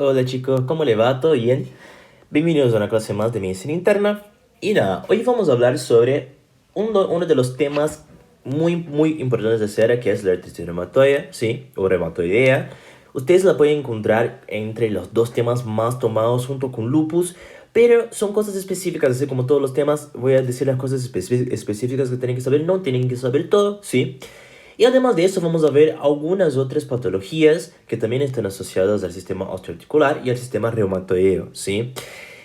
Hola chicos, ¿cómo le va? ¿Todo bien? Bienvenidos a una clase más de medicina interna. Y nada, hoy vamos a hablar sobre uno de los temas muy importantes de cera, que es la artritis reumatoide, ¿sí? O reumatoidea. Ustedes la pueden encontrar entre los dos temas más tomados junto con lupus, pero son cosas específicas, así como todos los temas, voy a decir las cosas específicas que tienen que saber, no tienen que saber todo, ¿sí? Y además de eso vamos a ver algunas otras patologías que también están asociadas al sistema osteoarticular y al sistema reumatoideo, ¿sí?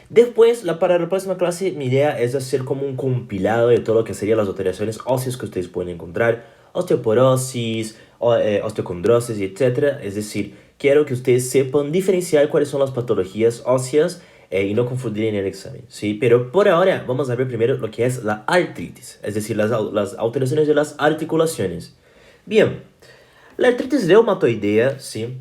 Después, para la próxima clase, mi idea es hacer como un compilado de todo lo que serían las alteraciones óseas que ustedes pueden encontrar, osteoporosis, osteocondrosis, etc. Es decir, quiero que ustedes sepan diferenciar cuáles son las patologías óseas y no confundir en el examen, ¿sí? Pero por ahora vamos a ver primero lo que es la artritis, es decir, las alteraciones de las articulaciones. Bien, la artritis reumatoidea, ¿sí?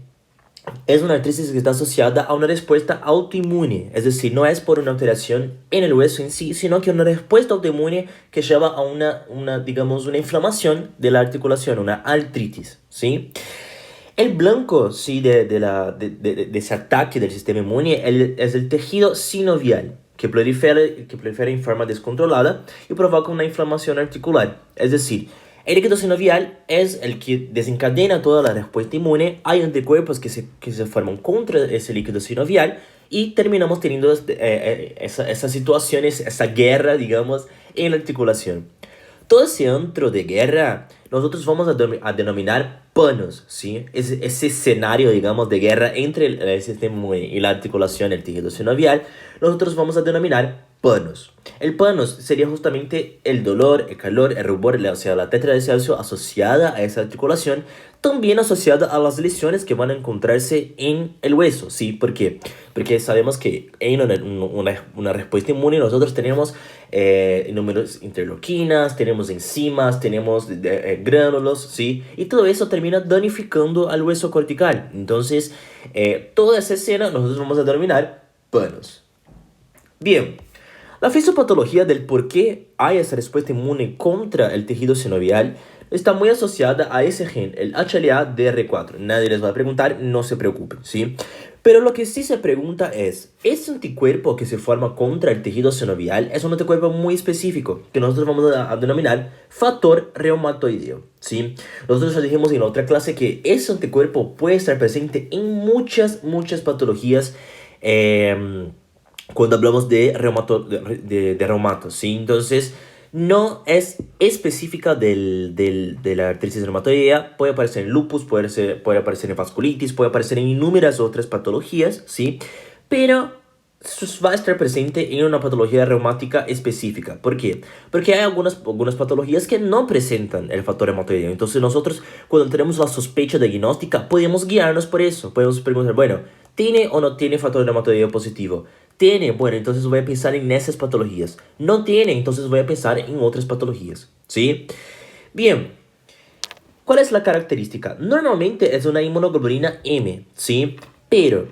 Es una artritis que está asociada a una respuesta autoinmune, es decir, no es por una alteración en el hueso en sí, sino que una respuesta autoinmune que lleva a digamos, una inflamación de la articulación, una artritis, ¿sí? El blanco, sí, de ese ataque del sistema inmune es el tejido sinovial, que prolifera en forma descontrolada y provoca una inflamación articular. Es decir, el líquido sinovial es el que desencadena toda la respuesta inmune. Hay anticuerpos que se forman contra ese líquido sinovial y terminamos teniendo esas situaciones, esa guerra, digamos, en la articulación. Todo ese antro de guerra, nosotros vamos a denominar panos, ¿sí? Ese escenario, digamos, de guerra entre el sistema inmune y la articulación, el tejido sinovial, nosotros vamos a denominar panos. El panos sería justamente el dolor, el calor, el rubor, o sea, la tetra de Celsius asociada a esa articulación, también asociada a las lesiones que van a encontrarse en el hueso, ¿sí? ¿Por qué? Porque sabemos que en una respuesta inmune nosotros tenemos números interleuquinas, tenemos enzimas, tenemos gránulos, ¿sí? Y todo eso termina danificando al hueso cortical. Entonces, toda esa escena nosotros vamos a denominar panos. Bien, la fisiopatología del por qué hay esa respuesta inmune contra el tejido sinovial está muy asociada a ese gen, el HLA-DR4. Nadie les va a preguntar, no se preocupen, ¿sí? Pero lo que sí se pregunta es, ¿ese anticuerpo que se forma contra el tejido sinovial es un anticuerpo muy específico que nosotros vamos a denominar factor reumatoideo, ¿sí? Nosotros ya dijimos en la otra clase que ese anticuerpo puede estar presente en muchas patologías, cuando hablamos de reumato, ¿sí? Entonces, no es específica de la artritis reumatoidea, puede aparecer en lupus, puede aparecer en vasculitis, puede aparecer en innumerables otras patologías, ¿sí? Pero va a estar presente en una patología reumática específica. ¿Por qué? Porque hay algunas patologías que no presentan el factor reumatoideo. Entonces nosotros, cuando tenemos la sospecha diagnóstica, podemos guiarnos por eso. Podemos preguntar, bueno, ¿tiene o no tiene factor reumatoideo positivo? Tiene, bueno, entonces voy a pensar en esas patologías. No tiene, entonces voy a pensar en otras patologías, ¿sí? Bien, ¿cuál es la característica? Normalmente es una inmunoglobulina M, ¿sí? Pero,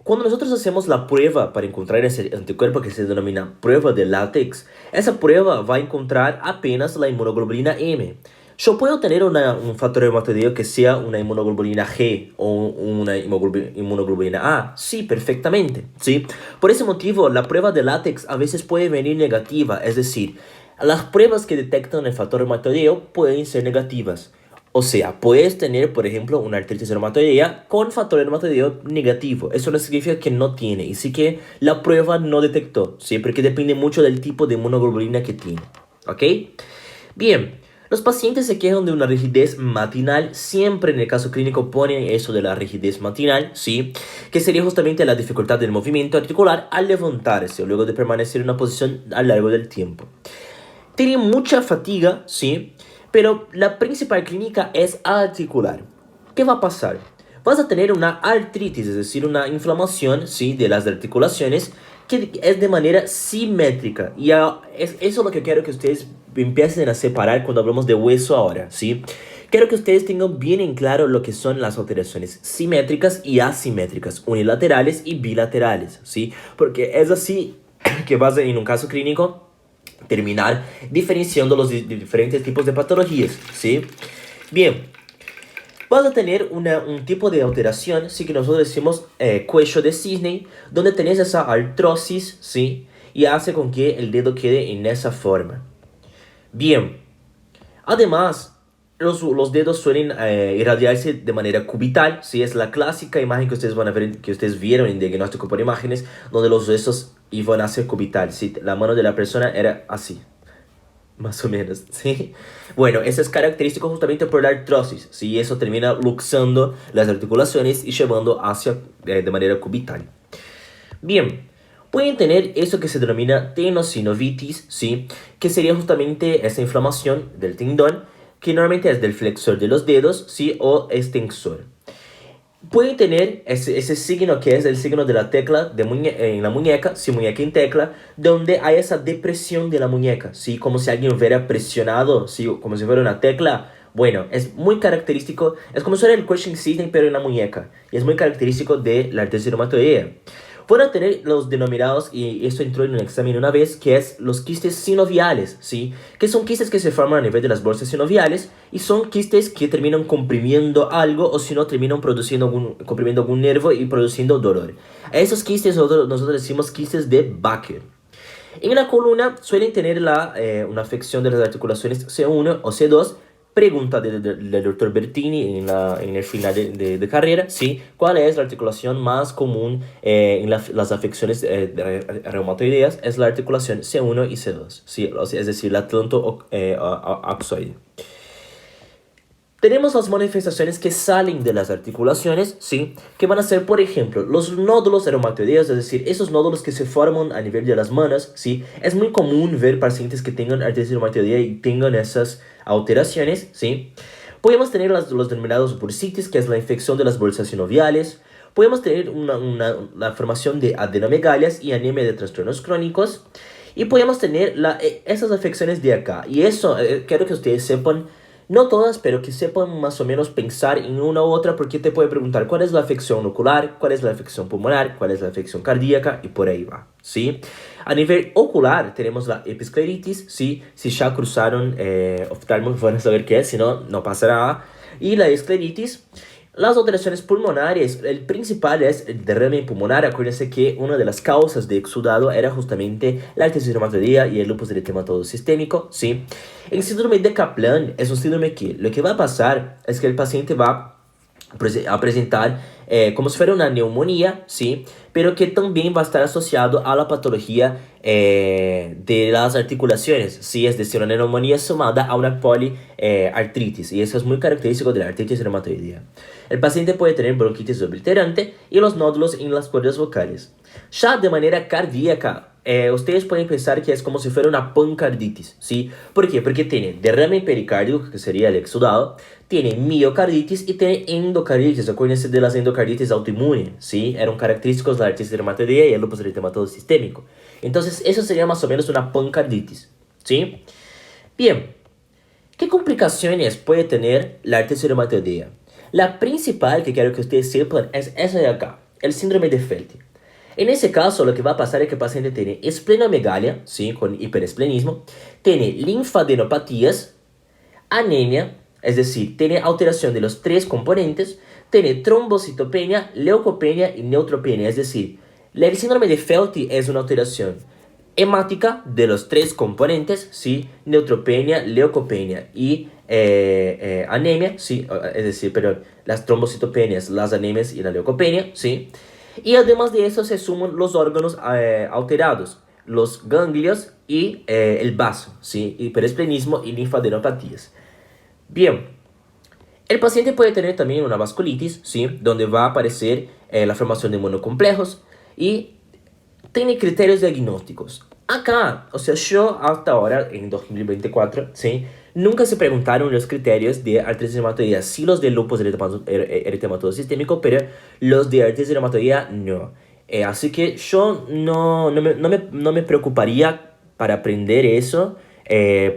cuando nosotros hacemos la prueba para encontrar ese anticuerpo que se denomina prueba de látex, esa prueba va a encontrar apenas la inmunoglobulina M. Yo puedo tener un factor reumatoideo que sea una inmunoglobulina G o una inmunoglobulina A. Sí, perfectamente, ¿sí? Por ese motivo, la prueba de látex a veces puede venir negativa, es decir, las pruebas que detectan el factor reumatoideo pueden ser negativas. O sea, puedes tener, por ejemplo, una artritis reumatoidea con factor reumatoideo negativo. Eso no significa que no tiene, y sí que la prueba no detectó, ¿sí? Porque depende mucho del tipo de inmunoglobulina que tiene, ¿ok? Bien, los pacientes se quejan de una rigidez matinal. Siempre en el caso clínico ponen eso de la rigidez matinal, ¿sí? Que sería justamente la dificultad del movimiento articular al levantarse o luego de permanecer en una posición a lo largo del tiempo. Tiene mucha fatiga, ¿sí? Pero la principal clínica es articular. ¿Qué va a pasar? Vas a tener una artritis, es decir, una inflamación, ¿sí? De las articulaciones que es de manera simétrica. Y eso es lo que quiero que ustedes empiecen a separar cuando hablamos de hueso ahora, ¿sí? Quiero que ustedes tengan bien en claro lo que son las alteraciones simétricas y asimétricas, unilaterales y bilaterales, ¿sí? Porque es así que vas en un caso clínico terminar diferenciando los diferentes tipos de patologías, ¿sí? Bien, vas a tener un tipo de alteración, sí, que nosotros decimos cuello de cisne, donde tenés esa artrosis, sí, y hace con que el dedo quede en esa forma. Bien, además, los dedos suelen irradiarse de manera cubital, ¿sí? Es la clásica imagen que ustedes van a ver, que ustedes vieron en diagnóstico por imágenes, donde los huesos iban a ser cubital, ¿sí? La mano de la persona era así, más o menos, ¿sí? Bueno, eso es característico justamente por la artrosis, ¿sí? Eso termina luxando las articulaciones y llevando hacia de manera cubital. Bien, pueden tener eso que se denomina tenosinovitis, ¿sí? Que sería justamente esa inflamación del tendón, que normalmente es del flexor de los dedos, ¿sí? O extensor. Pueden tener ese signo que es el signo de la tecla en la muñeca, sí, muñeca en tecla, donde hay esa depresión de la muñeca, ¿sí? Como si alguien hubiera presionado, ¿sí? Como si fuera una tecla. Bueno, es muy característico, es como si fuera el question system, pero en la muñeca. Y es muy característico de la artritis reumatoidea. Pueden tener los denominados, y esto entró en un examen una vez, que es los quistes sinoviales, ¿sí? Que son quistes que se forman a nivel de las bolsas sinoviales y son quistes que terminan comprimiendo algo o si no terminan comprimiendo algún nervio y produciendo dolor. A esos quistes nosotros decimos quistes de Baker. En la columna suelen tener una afección de las articulaciones C1 o C2. Pregunta del doctor Bertini en el final de carrera, ¿sí? ¿Cuál es la articulación más común en las afecciones reumatoideas? Es la articulación C1 y C2, ¿sí? O sea, es decir, la atlanto-axoide. Tenemos las manifestaciones que salen de las articulaciones, ¿sí? Que van a ser, por ejemplo, los nódulos reumatoideos, es decir, esos nódulos que se forman a nivel de las manos, ¿sí? Es muy común ver pacientes que tengan artritis reumatoidea y tengan esas alteraciones, ¿sí? Podemos tener los denominados bursitis, que es la infección de las bolsas sinoviales. Podemos tener la formación de adenomegalias y anemia de trastornos crónicos. Y podemos tener esas afecciones de acá. Y eso, quiero que ustedes sepan, no todas, pero que sepan más o menos pensar en una u otra, porque te puede preguntar cuál es la afección ocular, cuál es la afección pulmonar, cuál es la afección cardíaca y por ahí va, ¿sí? A nivel ocular tenemos la episcleritis, ¿sí? Si ya cruzaron oftalmos van a saber qué es, si no, no pasará. Y la escleritis. Las alteraciones pulmonares, el principal es el derrame pulmonar. Acuérdense que una de las causas de exudado era justamente la artritis reumatoidea y el lupus eritematoso sistémico, ¿sí? El síndrome de Kaplan es un síndrome que lo que va a pasar es que el paciente va a presentar como si fuera una neumonía, ¿sí? Pero que también va a estar asociado a la patología de las articulaciones, ¿sí? Es decir, una neumonía sumada a una poliartritis, y eso es muy característico de la artritis reumatoidea. El paciente puede tener bronquitis obliterante y los nódulos en las cuerdas vocales. Ya de manera cardíaca, ustedes pueden pensar que es como si fuera una pancarditis, ¿sí? ¿Por qué? Porque tiene derrame pericárdico, que sería el exudado, tiene miocarditis y tiene endocarditis. Acuérdense de las endocarditis autoinmunes, ¿sí? Eran característicos de la artritis reumatoidea y el lupus eritematoso sistémico. Entonces, eso sería más o menos una pancarditis, ¿sí? Bien, ¿qué complicaciones puede tener la artritis reumatoidea? La principal que quiero que ustedes sepan es esa de acá, el síndrome de Felty. En ese caso, lo que va a pasar es que el paciente tiene esplenomegalia, ¿sí? Con hiperesplenismo, tiene linfadenopatías, anemia, es decir, tiene alteración de los tres componentes, tiene trombocitopenia, leucopenia y neutropenia, es decir, el síndrome de Felty es una alteración hemática de los tres componentes, ¿sí? Neutropenia, leucopenia y anemia, ¿sí? Es decir, perdón, las trombocitopenias, las anemias y la leucopenia, ¿sí? Y además de eso se suman los órganos alterados, los ganglios y el vaso, ¿sí? Hiperesplenismo y linfadenopatías. Bien, el paciente puede tener también una vasculitis, ¿sí? Donde va a aparecer la formación de monocomplejos y tiene criterios diagnósticos. Acá, o sea, yo hasta ahora, en 2024, ¿sí? Nunca se preguntaron los criterios de artritis reumatoidea, sí los de lupus eritematoso sistémico, pero los de artritis reumatoidea no. Así que yo no me preocuparía para aprender eso,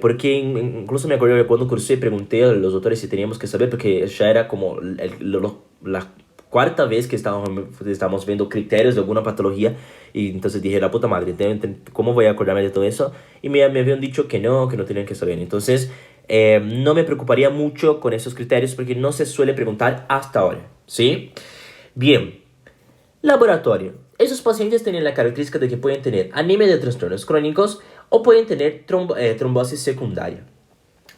porque incluso me acuerdo que cuando cursé pregunté a los doctores si teníamos que saber, porque ya era como la cuarta vez que estábamos viendo criterios de alguna patología, y entonces dije, la puta madre, ¿cómo voy a acordarme de todo eso? Y me habían dicho que no tenían que saber. Entonces, no me preocuparía mucho con esos criterios porque no se suele preguntar hasta ahora, ¿sí? Bien, laboratorio. Esos pacientes tienen la característica de que pueden tener anemia de trastornos crónicos o pueden tener trombosis secundaria.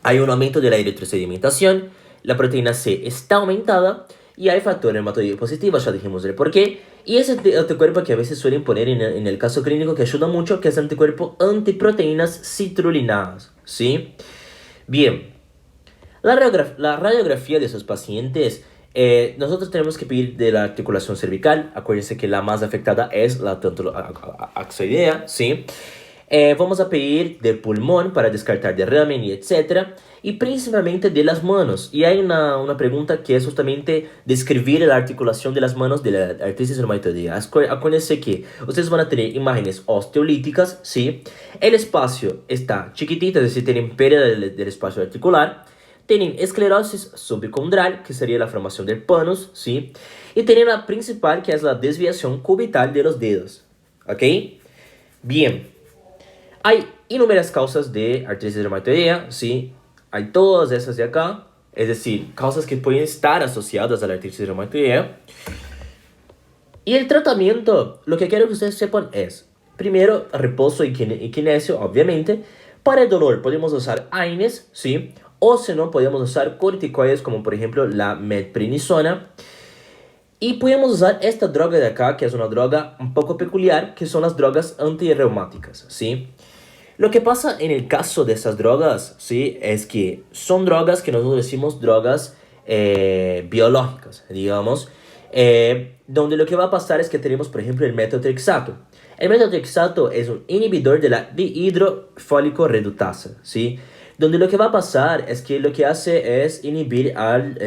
Hay un aumento de la eritrosedimentación, la proteína C está aumentada y hay factor reumatoide positivo, ya dijimos el por qué. Y ese anticuerpo que a veces suelen poner en el caso clínico que ayuda mucho, que es anticuerpo antiproteínas citrulinadas, ¿sí? Bien, la radiografía de esos pacientes, nosotros tenemos que pedir de la articulación cervical. Acuérdense que la más afectada es la axoidea, ¿sí? Vamos a pedir del pulmón para descartar derrame y etcétera. Y principalmente de las manos. Y hay una pregunta que es justamente describir la articulación de las manos de la artritis reumatoidea. Acuérdense que ustedes van a tener imágenes osteolíticas, ¿sí? El espacio está chiquitito, es decir, tienen pérdida del espacio articular. Tienen esclerosis subcondral, que sería la formación del panus, ¿sí? Y tienen la principal, que es la desviación cubital de los dedos, ¿ok? Bien, hay innumerables causas de artritis reumatoidea, ¿sí? Hay todas esas de acá, es decir, causas que pueden estar asociadas a la artritis reumatoidea. Y el tratamiento, lo que quiero que ustedes sepan es, primero, reposo y kinesio, obviamente. Para el dolor podemos usar AINES, ¿sí? O si no, podemos usar corticoides como por ejemplo la meprednisona. Y podemos usar esta droga de acá, que es una droga un poco peculiar, que son las drogas antirreumáticas, ¿sí? Lo que pasa en el caso de estas drogas, ¿sí? Es que son drogas que nosotros decimos drogas biológicas, digamos, donde lo que va a pasar es que tenemos, por ejemplo, el metotrexato. El metotrexato es un inhibidor de la dihidrofólico redutasa, ¿sí? Donde lo que va a pasar es que lo que hace es inhibir al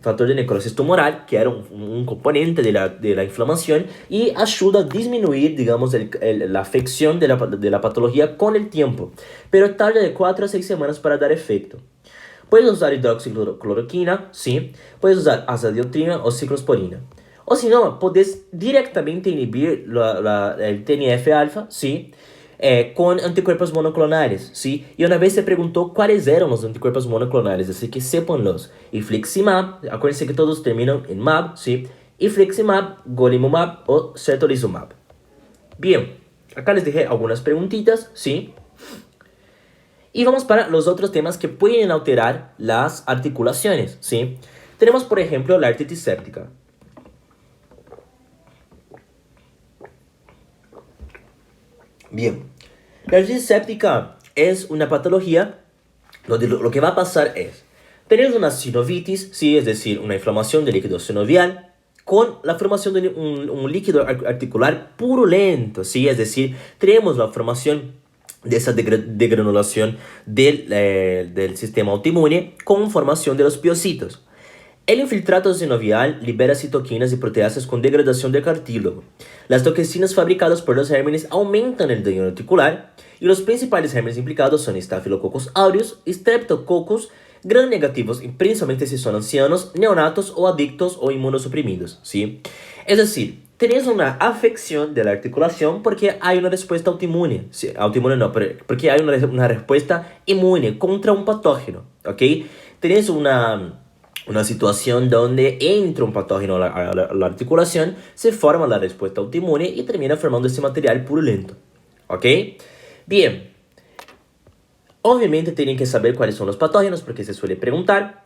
factor de necrosis tumoral, que era un componente de la inflamación, y ayuda a disminuir, digamos, la afección de la patología con el tiempo. Pero tarda de 4 a 6 semanas para dar efecto. Puedes usar hidroxicloroquina, sí. Puedes usar azathioprina o ciclosporina. O si no, puedes directamente inhibir el TNF-alfa, sí, con anticuerpos monoclonales, ¿sí? Y una vez se preguntó cuáles eran los anticuerpos monoclonales, así que sépanlos. Infliximab, acuérdense que todos terminan en mab, ¿sí? Infliximab, golimumab o certolizumab. Bien, acá les dejé algunas preguntitas, ¿sí? Y vamos para los otros temas que pueden alterar las articulaciones, ¿sí? Tenemos, por ejemplo, la artritis séptica. Bien, la artritis séptica es una patología donde lo que va a pasar es tener una sinovitis, ¿sí? Es decir, una inflamación del líquido sinovial con la formación de un líquido articular purulento, ¿sí? Es decir, tenemos la formación de esa degranulación del sistema autoinmune con formación de los piocitos. El infiltrato sinovial libera citoquinas y proteasas con degradación del cartílago. Las toxinas fabricadas por los gérmenes aumentan el daño articular y los principales gérmenes implicados son Staphylococcus aureus, Streptococcus, gram negativos y principalmente si son ancianos, neonatos o adictos o inmunosuprimidos, ¿sí? Es decir, tenés una afección de la articulación porque hay una respuesta autoinmune, ¿sí? Autoinmune no, porque hay una respuesta inmune contra un patógeno, ¿ok? Tenés una situación donde entra un patógeno a la articulación, se forma la respuesta autoinmune y termina formando ese material purulento. ¿Ok? Bien. Obviamente tienen que saber cuáles son los patógenos porque se suele preguntar.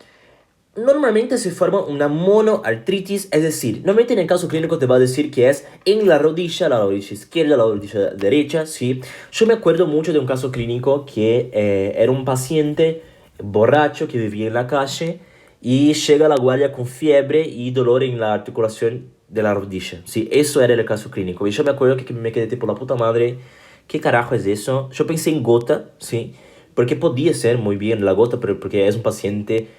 Normalmente se forma una monoartritis, es decir, normalmente en el caso clínico te va a decir que es en la rodilla izquierda, la rodilla derecha, ¿sí? Yo me acuerdo mucho de un caso clínico que era un paciente borracho que vivía en la calle y llega a la guardia con fiebre y dolor en la articulación de la rodilla, ¿sí? Eso era el caso clínico. Y yo me acuerdo que me quedé tipo, la puta madre, ¿qué carajo es eso? Yo pensé en gota, ¿sí? Porque podía ser muy bien la gota, pero porque es un paciente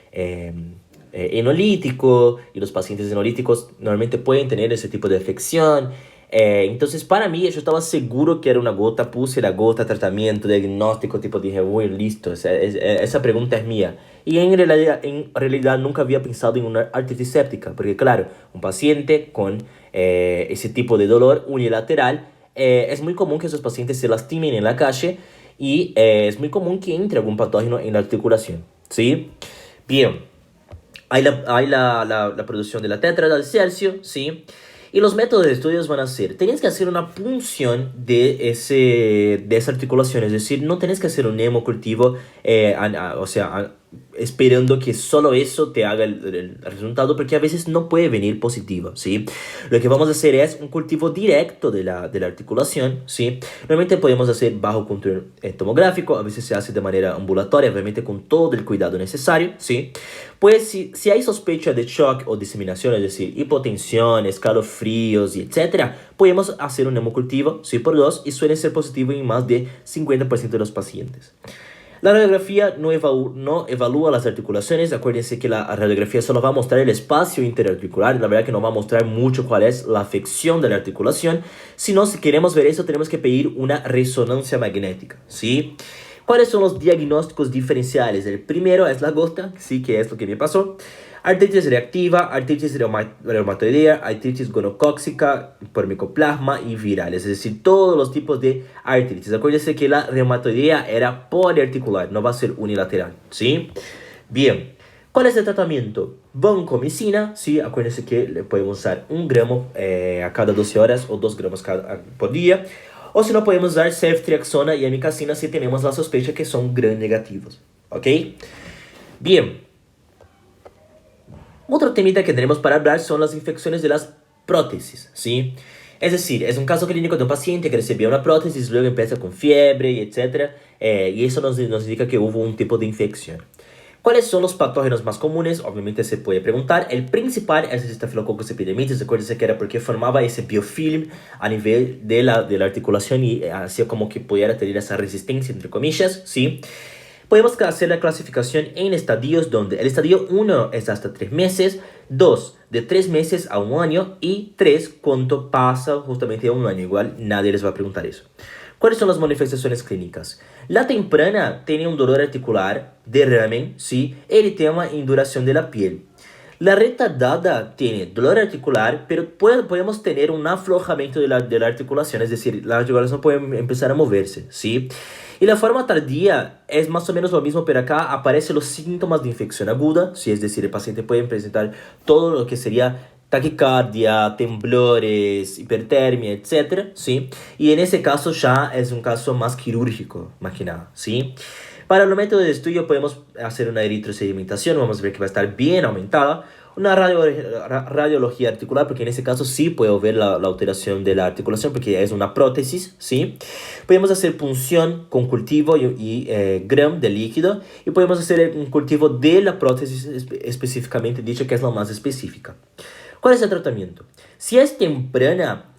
enolítico y los pacientes enolíticos normalmente pueden tener ese tipo de afección. Entonces para mí yo estaba seguro que era una gota, puse la gota, tratamiento, diagnóstico, tipo dije, uy, listo, esa pregunta es mía. Y en realidad nunca había pensado en una artritis séptica, porque claro, un paciente con ese tipo de dolor unilateral, es muy común que esos pacientes se lastimen en la calle y es muy común que entre algún patógeno en la articulación, ¿sí? Bien, hay la producción de la tetradalcialcio, ¿sí? Y los métodos de estudios van a ser, tienes que hacer una punción de esa articulación, es decir, no tienes que hacer un hemocultivo, o sea, esperando que solo eso te haga el resultado, porque a veces no puede venir positivo, ¿sí? Lo que vamos a hacer es un cultivo directo de la articulación, ¿sí? Normalmente podemos hacer bajo control tomográfico, a veces se hace de manera ambulatoria, obviamente con todo el cuidado necesario, ¿sí? Pues si hay sospecha de shock o diseminación, es decir, hipotensión, escalofríos y etcétera, podemos hacer un hemocultivo, ¿sí? Por 2 y suele ser positivo en más de 50% de los pacientes. La radiografía no evalúa las articulaciones. Acuérdense que la radiografía solo va a mostrar el espacio interarticular. La verdad que no va a mostrar mucho cuál es la afección de la articulación. Si queremos ver eso, tenemos que pedir una resonancia magnética, ¿sí? ¿Cuáles son los diagnósticos diferenciales? El primero es la gota, sí, que es lo que me pasó. Artritis reactiva, artritis reumatoidea, artritis gonocóxica por micoplasma y virales, es decir, todos los tipos de artritis. Acuérdense que la reumatoidea era poliarticular, no va a ser unilateral, ¿sí? Bien, ¿cuál es el tratamiento? Vancomicina, ¿sí? Acuérdense que le podemos usar 1 gramo a cada 12 horas o 2 gramos por día. O si no, podemos usar ceftriaxona y amikacina si tenemos la sospecha que son gram negativos, ¿ok? Bien. Otro temita que tenemos para hablar son las infecciones de las prótesis, ¿sí? Es decir, es un caso clínico de un paciente que recibía una prótesis, luego empieza con fiebre y etc. Y eso nos indica que hubo un tipo de infección. ¿Cuáles son los patógenos más comunes? Obviamente se puede preguntar. El principal es el Staphylococcus epidermidis. Recuérdense que era porque formaba ese biofilm a nivel de la articulación y hacía como que pudiera tener esa resistencia, entre comillas, ¿sí? Podemos hacer la clasificación en estadios donde el estadio 1 es hasta 3 meses, 2 de 3 meses a 1 año y 3 cuando pasa justamente a 1 año. Igual nadie les va a preguntar eso. ¿Cuáles son las manifestaciones clínicas? La temprana tiene un dolor articular, derrame, ¿sí? Eritema y induración de la piel. La retardada tiene dolor articular, pero podemos tener un aflojamiento de la articulación, es decir, la articulación puede empezar a moverse, ¿sí? Y la forma tardía es más o menos lo mismo, pero acá aparecen los síntomas de infección aguda, ¿sí? Es decir, el paciente puede presentar todo lo que sería taquicardia, temblores, hipertermia, etcétera, ¿sí? Y en ese caso ya es un caso más quirúrgico, más que nada, ¿sí? Para el método de estudio podemos hacer una eritrosedimentación, vamos a ver que va a estar bien aumentada. Una radiología articular, porque en ese caso sí puedo ver la alteración de la articulación, porque es una prótesis, ¿sí? Podemos hacer punción con cultivo y gram de líquido, y podemos hacer un cultivo de la prótesis específicamente dicho, que es la más específica. ¿Cuál es el tratamiento? Si es temprana,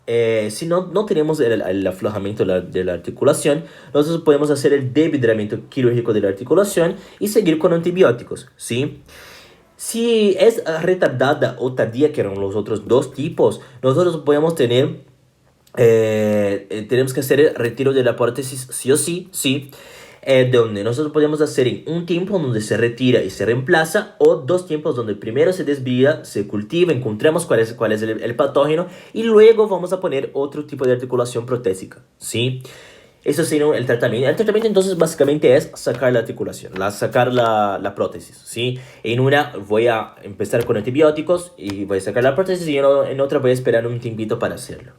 si no tenemos el aflojamiento de la articulación, nosotros podemos hacer el devidramiento quirúrgico de la articulación y seguir con antibióticos, ¿sí? Si es retardada o tardía, que eran los otros dos tipos, nosotros podemos tenemos que hacer el retiro de la prótesis sí o sí, ¿sí? Donde nosotros podemos hacer en un tiempo donde se retira y se reemplaza, o 2 tiempos donde primero se desvía, se cultiva, encontramos cuál es el patógeno y luego vamos a poner otro tipo de articulación protésica, ¿sí? Eso sería el tratamiento. El tratamiento entonces básicamente es sacar la articulación, sacar la prótesis, ¿sí? En una voy a empezar con antibióticos y voy a sacar la prótesis y en otra voy a esperar un tiempito para hacerlo,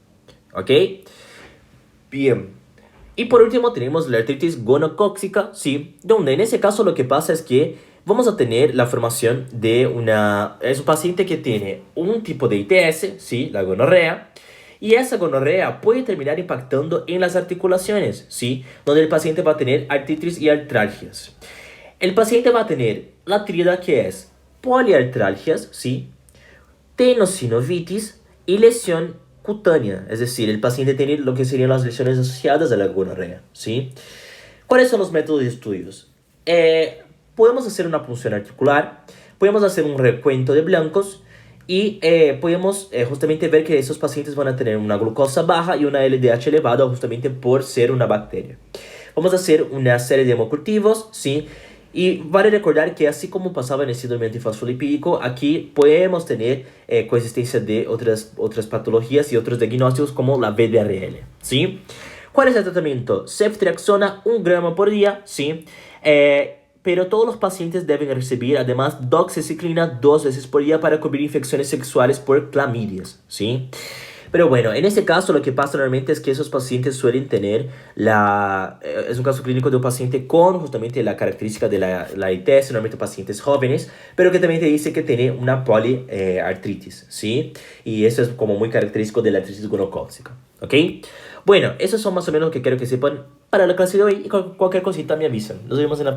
¿ok? Bien. Y por último tenemos la artritis gonocóxica, ¿sí? Donde en ese caso lo que pasa es que vamos a tener la formación es un paciente que tiene un tipo de ITS, ¿sí? La gonorrea. Y esa gonorrea puede terminar impactando en las articulaciones, ¿sí? Donde el paciente va a tener artritis y artralgias. El paciente va a tener la tríada que es poliartralgias, ¿sí? Tenosinovitis y lesión cutánea. Es decir, el paciente tiene lo que serían las lesiones asociadas a la gonorrea, ¿sí? ¿Cuáles son los métodos de estudios? Podemos hacer una punción articular, podemos hacer un recuento de blancos, y podemos justamente ver que esos pacientes van a tener una glucosa baja y una LDH elevada justamente por ser una bacteria. Vamos a hacer una serie de hemocultivos, ¿sí? Y vale recordar que así como pasaba en el síndrome antifosfolipídico, aquí podemos tener coexistencia de otras patologías y otros diagnósticos como la VDRL, ¿sí? ¿Cuál es el tratamiento? Ceftriaxona, 1 gramo por día, ¿sí? Pero todos los pacientes deben recibir además doxiciclina 2 veces por día para cubrir infecciones sexuales por clamidias, ¿sí? Pero bueno, en este caso lo que pasa normalmente es que esos pacientes suelen tener es un caso clínico de un paciente con justamente la característica de la ITS, normalmente pacientes jóvenes, pero que también te dice que tiene una poliartritis, ¿sí? Y eso es como muy característico de la artritis gonocócica, ¿ok? Bueno, esos son más o menos lo que quiero que sepan para la clase de hoy y cualquier cosita me avisan. Nos vemos en la